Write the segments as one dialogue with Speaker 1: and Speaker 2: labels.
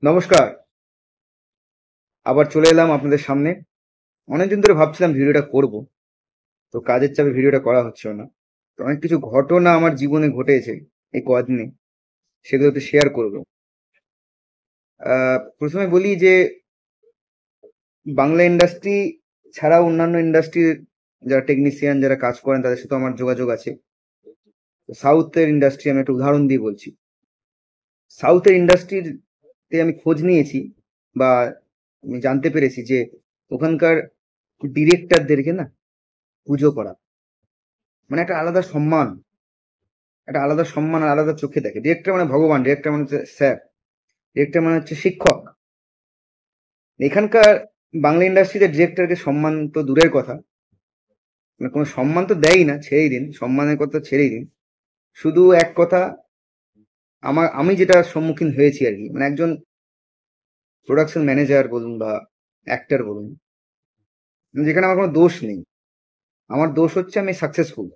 Speaker 1: নমস্কার। আবার চলে এলাম আপনাদের সামনে। অনেকদিন ধরে ভাবছিলাম ভিডিওটা করব, তো কাজের চাপে ভিডিওটা করা হচ্ছিল না। তো অনেক কিছু ঘটনা আমার জীবনে ঘটেছে এই কদিনে, সেগুলো একটু শেয়ার করব। প্রথমে বলি যে বাংলা ইন্ডাস্ট্রি ছাড়াও অন্যান্য ইন্ডাস্ট্রির যারা টেকনিশিয়ান যারা কাজ করেন তাদের সাথে আমার যোগাযোগ আছে। সাউথের ইন্ডাস্ট্রি আমি একটা উদাহরণ দিয়ে বলছি। সাউথের ইন্ডাস্ট্রিতে আমি খোঁজ নিয়েছি, বা আমি জানতে পেরেছি যে ওখানকার ডিরেক্টরদেরকে না পুজো করা মানে একটা আলাদা সম্মান, একটা আলাদা সম্মান আর আলাদা চোখে দেখে। ডিরেক্টর মানে ভগবান, ডিরেক্টর মানে হচ্ছে স্যার, ডিরেক্টর মানে হচ্ছে শিক্ষক। এখানকার বাংলা ইন্ডাস্ট্রিতে ডিরেক্টরকে সম্মান তো দূরের কথা, মানে কোনো সম্মান তো দেয়ই না, ছেড়েই দিন, সম্মানের কথা ছেড়েই দিন। শুধু এক কথা, আমি যেটা সম্মুখীন হয়েছি আর কি, মানে একজন প্রোডাকশন ম্যানেজার বলুন বা অ্যাক্টর বলুন, যেখানে আমার কোনো দোষ নেই, আমার দোষ হচ্ছে আমি সাকসেসফুল,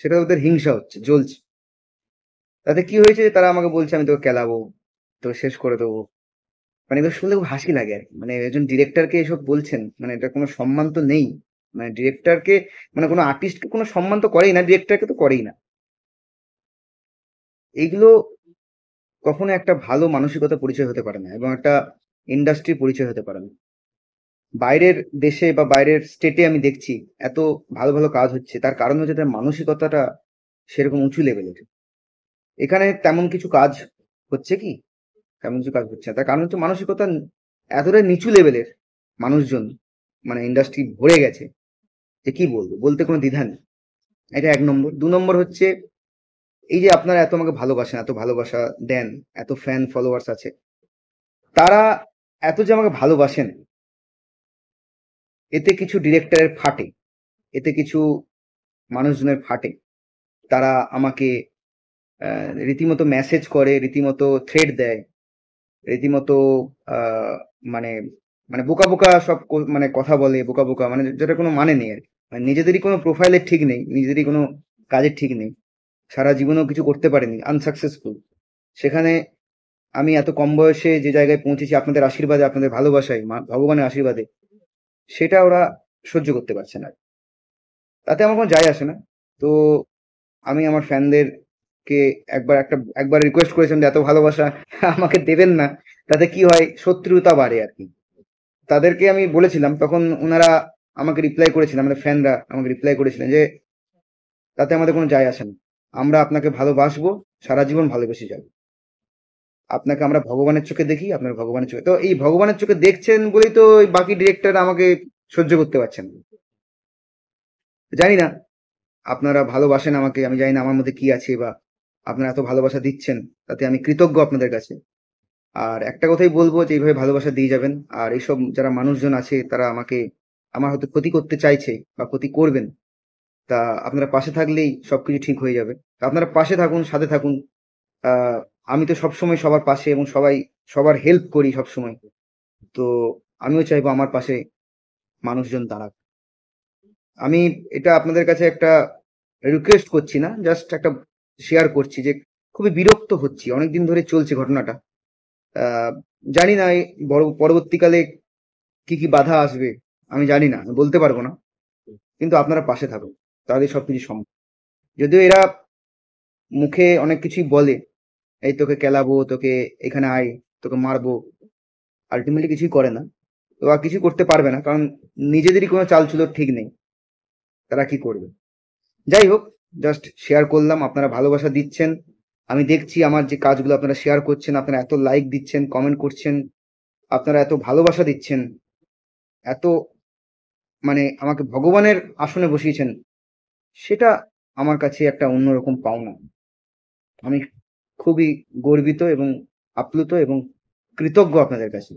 Speaker 1: সেটা ওদের হিংসা হচ্ছে, জ্বলছে। তাতে কি হয়েছে যে তারা আমাকে বলছে আমি তোকে কেলাবো, তোকে শেষ করে দেবো। মানে এগুলো শুনলে খুব হাসি লাগে আর কি। মানে একজন ডিরেক্টরকে এসব বলছেন, মানে এটা কোনো সম্মান তো নেই। মানে ডিরেক্টরকে, মানে কোনো আর্টিস্টকে কোনো সম্মান তো করেই না, ডিরেক্টরকে তো করেই না। এইগুলো কখনো একটা ভালো মানসিকতা পরিচয় হতে পারে না, এবং একটা ইন্ডাস্ট্রির পরিচয় হতে পারে না। বাইরের দেশে বা বাইরের স্টেটে আমি দেখছি এত ভালো ভালো কাজ হচ্ছে, তার কারণ হচ্ছে তার মানসিকতাটা সেরকম উঁচু লেভেলের। এখানে তেমন কিছু কাজ হচ্ছে কি, তেমন কিছু কাজ হচ্ছে না, তার কারণ হচ্ছে মানসিকতা এতটাই নিচু লেভেলের। মানুষজন, মানে ইন্ডাস্ট্রি ভরে গেছে যে কি বলবো, বলতে কোনো দ্বিধা নেই। এটা এক নম্বর। দু নম্বর হচ্ছে এই যে আপনারা এত আমাকে ভালোবাসেন, এত ভালোবাসা দেন, এত ফ্যান ফলোয়ার্স আছে, তারা এত যে আমাকে ভালোবাসেন, এতে কিছু ডিরেক্টরের ফাটে, এতে কিছু মানুষজনের ফাটে। তারা আমাকে রীতিমতো মেসেজ করে, রীতিমতো থ্রেড দেয়, রীতিমতো আহ, মানে মানে বোকা বোকা সব মানে কথা বলে, বোকা বোকা, মানে যেটা কোনো মানে নেই আর কি। মানে নিজেদেরই কোনো প্রোফাইলের ঠিক নেই, নিজেদেরই কোনো কাজের ঠিক নেই, সারা জীবনেও কিছু করতে পারেনি, আনসাকসেসফুল। সেখানে আমি এত কম বয়সে যে জায়গায় পৌঁছেছি আপনাদের আশীর্বাদে, আপনাদের ভালোবাসায়, ভগবানের আশীর্বাদে, সেটা ওরা সহ্য করতে পারছে না। তাতে আমার কোনো যায় আসে না। তো আমি আমার ফ্যানদেরকে একবার রিকোয়েস্ট করেছিলাম যে এত ভালোবাসা আমাকে দেবেন না, তাতে কি হয় শত্রুতা বাড়ে আর কি। তাদেরকে আমি বলেছিলাম, তখন ওনারা আমাকে রিপ্লাই করেছিলেন, আমাদের ফ্যানরা আমাকে রিপ্লাই করেছিলেন যে তাতে আমাদের কোনো যায় আসে না, আমরা আপনাকে ভালোবাসবো, সারা জীবন ভালোবেসে যাবো। আপনাকে আমরা ভগবানের চোখে দেখি, আপনার ভগবানের চোখে, তো এই ভগবানের চোখে দেখছেন বলেই তো ওই বাকি ডিরেক্টর আমাকে সহ্য করতে পারছেন না। জানি না আপনারা ভালোবাসেন আমাকে, আমি জানি না আমার মধ্যে কি আছে, বা আপনারা এত ভালোবাসা দিচ্ছেন, তাতে আমি কৃতজ্ঞ আপনাদের কাছে। আর একটা কথাই বলবো যে এইভাবে ভালোবাসা দিয়ে যাবেন। আর এইসব যারা মানুষজন আছে তারা আমাকে, আমার হয়তো ক্ষতি করতে চাইছে বা ক্ষতি করবেন, তা আপনারা পাশে থাকলেই সবকিছু ঠিক হয়ে যাবে। তা আপনারা পাশে থাকুন, সাথে থাকুন। আহ আমি তো সবসময় সবার পাশে, এবং সবার হেল্প করি সবসময়। তো আমিও চাইবো আমার পাশে মানুষজন দাঁড়াক। আমি এটা আপনাদের কাছে একটা রিকোয়েস্ট করছি না, জাস্ট একটা শেয়ার করছি যে খুবই বিরক্ত হচ্ছি, অনেকদিন ধরে চলছে ঘটনাটা। আহ জানি না এই বড় পরবর্তীকালে কি কি বাধা আসবে, আমি জানি না, আমি বলতে পারবো না। কিন্তু আপনারা পাশে থাকুন, তাহলে সবকিছু সম্ভব। যদিও এরা মুখে অনেক কিছুই বলে, এই তোকে কেলাবো, তোকে এখানে আয়, তোকে মারবো, আলটিমেটলি কিছুই করে না। তো আর কিছু করতে পারবে না, কারণ নিজেদেরই কোনো চালচুলো ঠিক নেই, তারা কি করবে। যাই হোক, জাস্ট শেয়ার করলাম, আপনারা ভালোবাসা দিচ্ছেন, আমি দেখছি আমার যে কাজগুলো আপনারা শেয়ার করছেন, আপনারা এত লাইক দিচ্ছেন, কমেন্ট করছেন, আপনারা এত ভালোবাসা দিচ্ছেন, এত মানে আমাকে ভগবানের আসনে বসিয়েছেন, সেটা আমার কাছে একটা অন্যরকম পাওনা। আমি খুবই গর্বিত এবং আপ্লুত এবং কৃতজ্ঞ আপনাদের কাছে।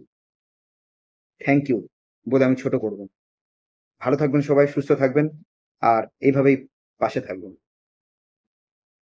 Speaker 1: থ্যাংক ইউ বলে আমি ছোট করব। ভালো থাকবেন সবাই, সুস্থ থাকবেন, আর এইভাবেই পাশে থাকবেন।